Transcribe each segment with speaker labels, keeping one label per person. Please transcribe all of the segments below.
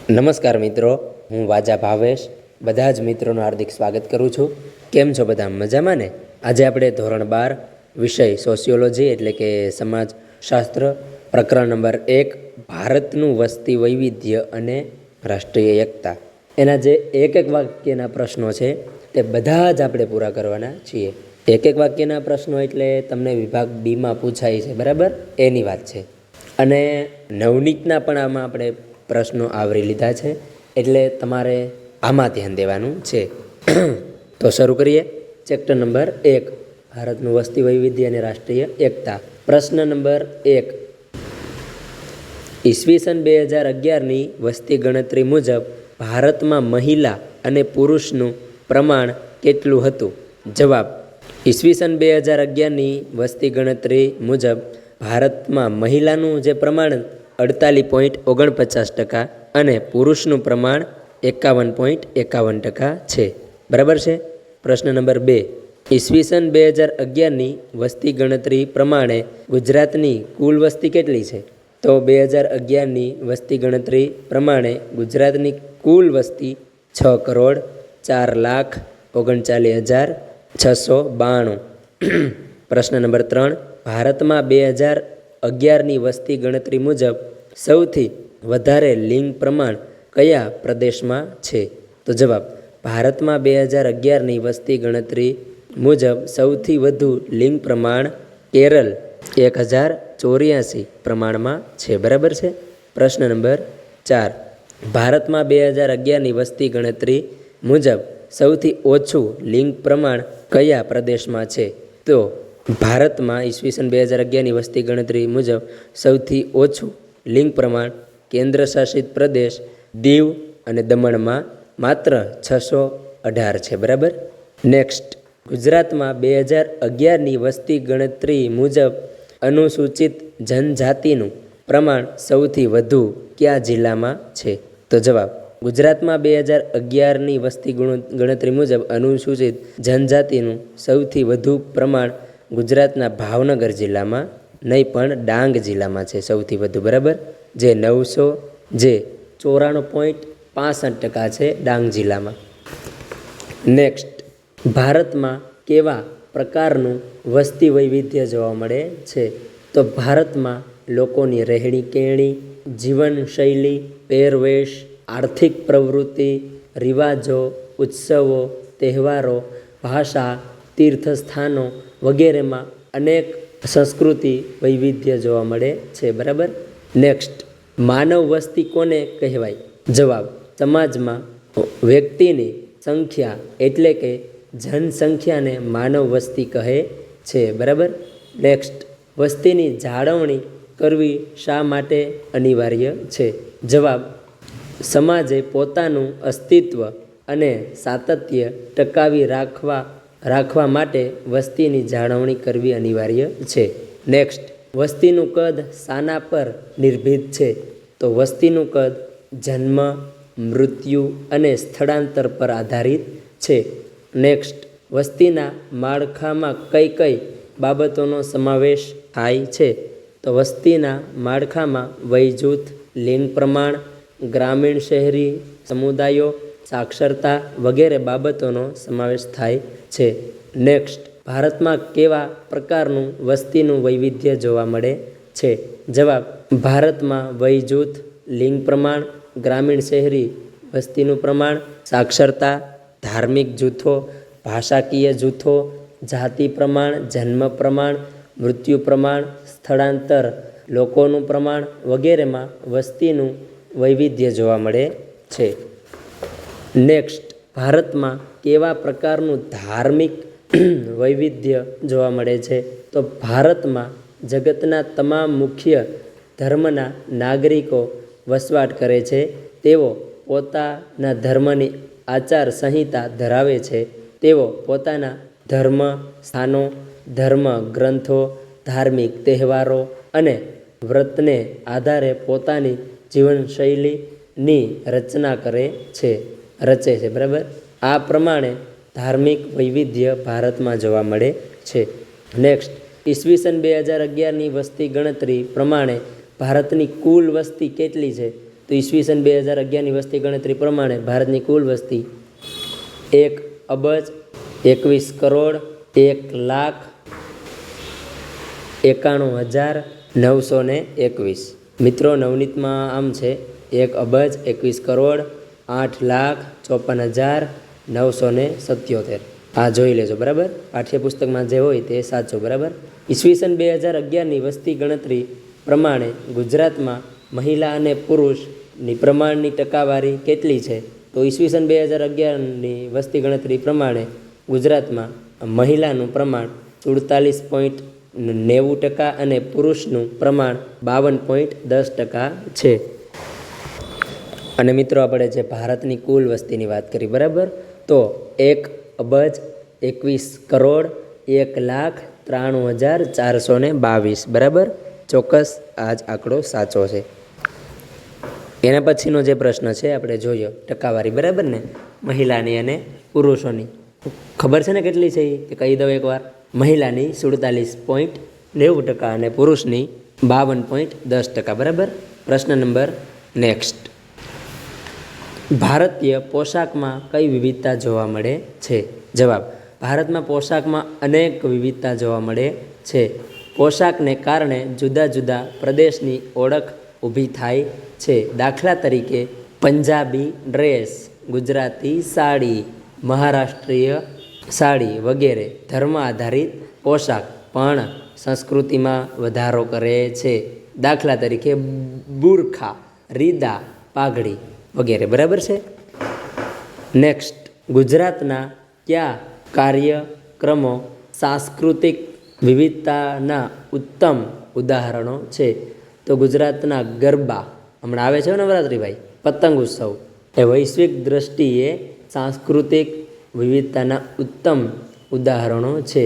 Speaker 1: નમસ્કાર મિત્રો, હું વાજા ભાવેશ બધા જ મિત્રોનું હાર્દિક સ્વાગત કરું છું. કેમ છો બધા? મજામાં ને? આજે આપણે ધોરણ 12 વિષય સોશિયોલોજી એટલે કે સમાજશાસ્ત્ર પ્રકરણ નંબર 1 ભારતનું વસ્તી વૈવિધ્ય અને રાષ્ટ્રીય એકતા એના જે એક વાક્યના પ્રશ્નો છે તે બધા જ આપણે પૂરા કરવાના છીએ. એક વાક્યના પ્રશ્નો એટલે તમને વિભાગ બીમાં પૂછાય છે, બરાબર? એની વાત છે. અને નવનીતના પણ આમાં આપણે પ્રશ્નો આવરી લીધા છે, એટલે તમારે આમાં ધ્યાન દેવાનું છે. તો શરૂ કરીએ. ચેપ્ટર નંબર 1 ભારતનું વસ્તી વૈવિધ્ય અને રાષ્ટ્રીય એકતા. પ્રશ્ન નંબર 1, ઈસવીસન 2011ની વસ્તી ગણતરી મુજબ ભારતમાં મહિલા અને પુરુષનું પ્રમાણ કેટલું હતું? જવાબ: ઈસવીસન 2011ની વસ્તી ગણતરી મુજબ ભારતમાં મહિલાનું જે પ્રમાણ 48.49% અને પુરુષનું પ્રમાણ 51.51% છે. બરાબર છે. પ્રશ્ન નંબર 2, ઈસવીસન 2011ની વસ્તી ગણતરી પ્રમાણે ગુજરાતની કુલ વસ્તી કેટલી છે? તો 2011ની વસ્તી ગણતરી પ્રમાણે ગુજરાતની કુલ વસ્તી 6,04,39,692. પ્રશ્ન નંબર 3, ભારતમાં 2011ની વસ્તી ગણતરી મુજબ સૌથી વધારે લિંગ પ્રમાણ કયા પ્રદેશમાં છે? તો જવાબ: ભારતમાં 2011ની વસ્તી ગણતરી મુજબ સૌથી વધુ લિંગ પ્રમાણ કેરળ 1084 પ્રમાણમાં છે. બરાબર છે. પ્રશ્ન નંબર 4, ભારતમાં 2011ની વસ્તી ગણતરી મુજબ સૌથી ઓછું લિંગ પ્રમાણ કયા પ્રદેશમાં છે? તો ભારતમાં ઈસવીસન 2011ની વસ્તી ગણતરી મુજબ સૌથી ઓછું લિંગ પ્રમાણ કેન્દ્ર શાસિત પ્રદેશ દીવ અને દમણમાં માત્ર 618 છે. બરાબર. નેક્સ્ટ, ગુજરાતમાં 2011ની વસ્તી ગણતરી મુજબ અનુસૂચિત જનજાતિનું પ્રમાણ સૌથી વધુ કયા જિલ્લામાં છે? તો જવાબ: ગુજરાતમાં 2011ની વસ્તી ગણતરી મુજબ અનુસૂચિત જનજાતિનું સૌથી વધુ પ્રમાણ ગુજરાતના ભાવનગર જિલ્લામાં નહીં પણ ડાંગ જિલ્લામાં છે સૌથી વધુ. બરાબર. જે 94.65% છે ડાંગ જિલ્લામાં. નેક્સ્ટ, ભારતમાં કેવા પ્રકારનું વસ્તી વૈવિધ્ય જોવા મળે છે? તો ભારતમાં લોકોની રહેણી કહેણી, જીવનશૈલી, પહેરવેશ, આર્થિક પ્રવૃત્તિ, રિવાજો, ઉત્સવો, તહેવારો, ભાષા, તીર્થસ્થાનો વગેરેમાં અનેક સંસ્કૃતિ વૈવિધ્ય જોવા મળે છે. બરાબર. નેક્સ્ટ, માનવ વસ્તી કોને કહેવાય? જવાબ: સમાજમાં વ્યક્તિની સંખ્યા એટલે કે જનસંખ્યાને માનવ વસ્તી કહે છે. બરાબર. નેક્સ્ટ, વસ્તીની જાળવણી કરવી શા માટે અનિવાર્ય છે? જવાબ: સમાજે પોતાનું અસ્તિત્વ અને સાતત્ય ટકાવી રાખવા માટે વસ્તીની જાળવણી કરવી અનિવાર્ય છે. નેક્સ્ટ, વસ્તીનું કદ શાના પર નિર્ભીત છે? તો વસ્તીનું કદ જન્મ, મૃત્યુ અને સ્થળાંતર પર આધારિત છે. નેક્સ્ટ, વસ્તીના માળખામાં કઈ કઈ બાબતોનો સમાવેશ થાય છે? તો વસ્તીના માળખામાં વય જૂથ, લિંગ પ્રમાણ, ગ્રામીણ શહેરી સમુદાયો, સાક્ષરતા વગેરે બાબતોનો સમાવેશ થાય છે. નેક્સ્ટ, ભારતમાં કેવા પ્રકારનું વસ્તીનું વૈવિધ્ય જોવા મળે છે? જવાબ: ભારતમાં વય જૂથ, લિંગ પ્રમાણ, ગ્રામીણ શહેરી વસ્તીનું પ્રમાણ, સાક્ષરતા, ધાર્મિક જૂથો, ભાષાકીય જૂથો, જાતિ પ્રમાણ, જન્મ પ્રમાણ, મૃત્યુ પ્રમાણ, સ્થળાંતર, લોકોનું પ્રમાણ વગેરેમાં વસ્તીનું વૈવિધ્ય જોવા મળે છે. નેક્સ્ટ, ભારતમાં કેવા પ્રકારનું ધાર્મિક વૈવિધ્ય જોવા મળે છે? તો ભારતમાં જગતના તમામ મુખ્ય ધર્મના નાગરિકો વસવાટ કરે છે. તેઓ પોતાના ધર્મની આચાર સંહિતા ધરાવે છે. તેઓ પોતાના ધર્મ સ્થાનો, ધર્મ ગ્રંથો, ધાર્મિક તહેવારો અને વ્રતને આધારે પોતાની જીવનશૈલીની રચના રચે છે. બરાબર. આ પ્રમાણે ધાર્મિક વૈવિધ્ય ભારતમાં જોવા મળે છે. નેક્સ્ટ, ઈસવીસન 2011ની વસ્તી ગણતરી પ્રમાણે ભારતની કુલ વસ્તી કેટલી છે? તો ઈસવીસન 2011ની વસ્તી ગણતરી પ્રમાણે ભારતની કુલ વસ્તી 1,21,91,921. મિત્રો નવનીતમાં આમ છે 1,21,08,54,977. આ જોઈ લેજો બરાબર. પાઠ્યપુસ્તકમાં જે હોય તે સાચું બરાબર. ઈસવીસન 2011ની વસ્તી ગણતરી પ્રમાણે ગુજરાતમાં મહિલા અને પુરુષની પ્રમાણની ટકાવારી કેટલી છે? તો ઈસવીસન 2011ની વસ્તી ગણતરી પ્રમાણે ગુજરાતમાં મહિલાનું પ્રમાણ 47.90% અને પુરુષનું પ્રમાણ 52.10% છે. અને મિત્રો આપણે જે ભારતની કુલ વસ્તીની વાત કરી બરાબર, તો 1,21,1,93,422 બરાબર. ચોક્કસ આ જ આંકડો સાચો છે. એના પછીનો જે પ્રશ્ન છે આપણે જોયો ટકાવારી બરાબર ને, મહિલાની અને પુરુષોની. ખબર છે ને કેટલી છે એ કહી દઉં એકવાર. મહિલાની 47.90% અને પુરુષની 52.10% બરાબર. પ્રશ્ન નંબર નેક્સ્ટ. ભારતીય પોશાકમાં કઈ વિવિધતા જોવા મળે છે? જવાબ: ભારતમાં પોશાકમાં અનેક વિવિધતા જોવા મળે છે. પોશાકને કારણે જુદા જુદા પ્રદેશની ઓળખ ઊભી થાય છે. દાખલા તરીકે પંજાબી ડ્રેસ, ગુજરાતી સાડી, મહારાષ્ટ્રીય સાડી વગેરે ધર્મ આધારિત પોશાક પણ સંસ્કૃતિમાં વધારો કરે છે. દાખલા તરીકે બુરખા, રીદા, પાઘડી વગેરે બરાબર છે. નેક્સ્ટ. ગુજરાતના કયા કાર્યક્રમો સાંસ્કૃતિક વિવિધતાના ઉત્તમ ઉદાહરણો છે? તો ગુજરાતના ગરબા, હમણાં આવે છે નવરાત્રિ ભાઈ, પતંગ ઉત્સવ એ વૈશ્વિક દ્રષ્ટિએ સાંસ્કૃતિક વિવિધતાના ઉત્તમ ઉદાહરણો છે.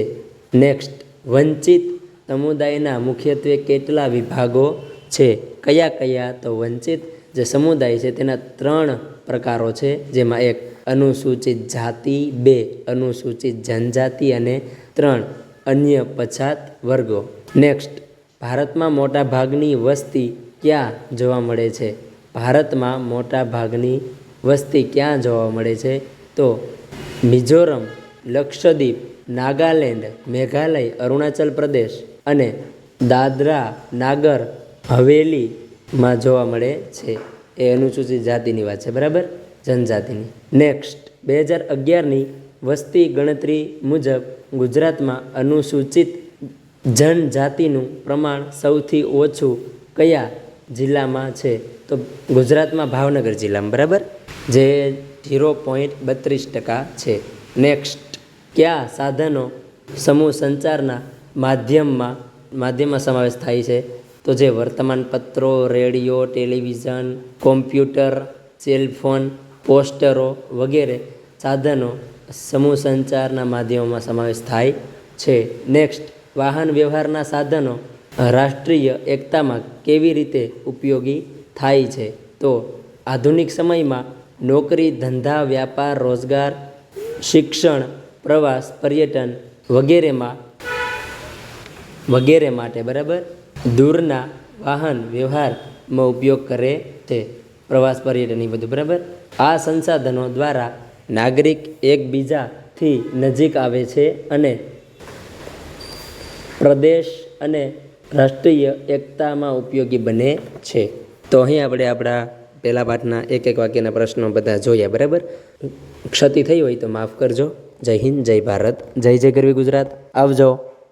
Speaker 1: નેક્સ્ટ. વંચિત સમુદાયના મુખ્યત્વે કેટલા વિભાગો છે? કયા કયા? તો વંચિત જે સમુદાય છે તેના 3 પ્રકારો છે, જેમાં 1 અનુસૂચિત જાતિ, 2 અનુસૂચિત જનજાતિ અને 3 અન્ય પછાત વર્ગો. નેક્સ્ટ. ભારતમાં મોટા ભાગની વસ્તી ક્યાં જોવા મળે છે? ભારતમાં મોટા ભાગની વસ્તી ક્યાં જોવા મળે છે? તો મિઝોરમ, લક્ષદ્વીપ, નાગાલેન્ડ, મેઘાલય, અરુણાચલ પ્રદેશ અને દાદરા નાગર હવેલીમાં જોવા મળે છે. એ અનુસૂચિત જાતિની વાત છે બરાબર, જનજાતિની. નેક્સ્ટ. 2011ની વસ્તી ગણતરી મુજબ ગુજરાતમાં અનુસૂચિત જનજાતિનું પ્રમાણ સૌથી ઓછું કયા જિલ્લામાં છે? તો ગુજરાતમાં ભાવનગર જિલ્લામાં બરાબર, જે 0.32% છે. નેક્સ્ટ. કયા સાધનો સમૂહ સંચારના માધ્યમમાં સમાવેશ થાય છે? તો જે વર્તમાનપત્રો, રેડિયો, ટેલિવિઝન, કોમ્પ્યુટર, સેલફોન, પોસ્ટરો વગેરે સાધનો સમૂહ સંચારના માધ્યમોમાં સમાવેશ થાય છે. નેક્સ્ટ. વાહન વ્યવહારના સાધનો રાષ્ટ્રીય એકતામાં કેવી રીતે ઉપયોગી થાય છે? તો આધુનિક સમયમાં નોકરી, ધંધા, વ્યાપાર, રોજગાર, શિક્ષણ, પ્રવાસ, પર્યટન વગેરે માટે બરાબર દૂરના વાહન વ્યવહારમાં ઉપયોગ કરે છે. પ્રવાસ, પર્યટન એ બધું બરાબર. આ સંસાધનો દ્વારા નાગરિક એકબીજાથી નજીક આવે છે અને પ્રદેશ અને રાષ્ટ્રીય એકતામાં ઉપયોગી બને છે. તો અહીં આપણે આપણા પહેલા પાઠના એક વાક્યના પ્રશ્નો બધા જોયા બરાબર. ક્ષતિ થઈ હોય તો માફ કરજો. જય હિન્દ, જય ભારત, જય જય ગરવી ગુજરાત. આવજો.